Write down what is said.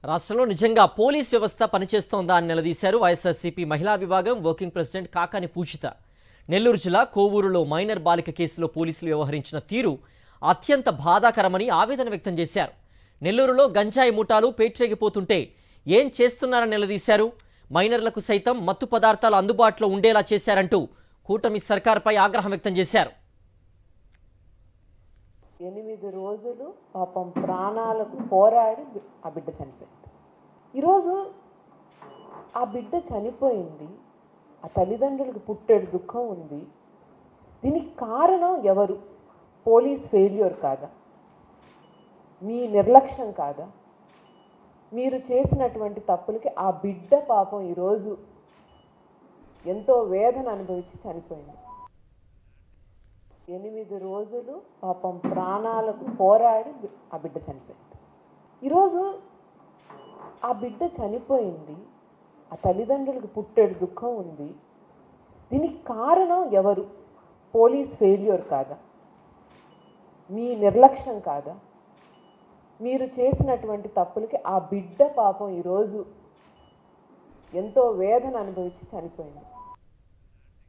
రాష్ట్రంలో నిజంగా పోలీస్ వ్యవస్థ పనిచేస్తోందా అని నిలదీశారు వైఎస్ఆర్సీపీ మహిళా విభాగం వర్కింగ్ ప్రెసిడెంట్ కాకాని పూజిత. నెల్లూరు జిల్లా కోవూరులో మైనర్ బాలిక కేసులో పోలీసులు వ్యవహరించిన తీరు అత్యంత బాధాకరమని ఆవేదన వ్యక్తం చేశారు. నెల్లూరులో గంజాయి ముఠాలు పేట్రేగిపోతుంటే ఏం చేస్తున్నారని నిలదీశారు. మైనర్లకు సైతం మత్తు పదార్థాలు అందుబాటులో ఉండేలా చేశారంటూ కూటమి సర్కార్పై ఆగ్రహం వ్యక్తం చేశారు. 8 రోజులు పాపం ప్రాణాలకు పోరాడి ఆ బిడ్డ చనిపోయింది. ఈరోజు ఆ బిడ్డ చనిపోయింది, ఆ తల్లిదండ్రులకు పుట్టేడు దుఃఖం ఉంది. దీనికి కారణం ఎవరు? పోలీస్ ఫెయిల్యూర్ కాదా? మీ నిర్లక్ష్యం కాదా? మీరు చేసినటువంటి తప్పులకి ఆ బిడ్డ పాపం ఈరోజు ఎంతో వేదన అనుభవించి చనిపోయింది. 8 రోజులు పాపం ప్రాణాలకు పోరాడి ఆ బిడ్డ చనిపోయింది. ఈరోజు ఆ బిడ్డ చనిపోయింది, ఆ తల్లిదండ్రులకు పుట్టేడు దుఃఖం ఉంది. దీనికి కారణం ఎవరు? పోలీస్ ఫెయిల్యూర్ కాదా? మీ నిర్లక్ష్యం కాదా? మీరు చేసినటువంటి తప్పులకి ఆ బిడ్డ పాపం ఈరోజు ఎంతో వేదన అనుభవించి చనిపోయింది.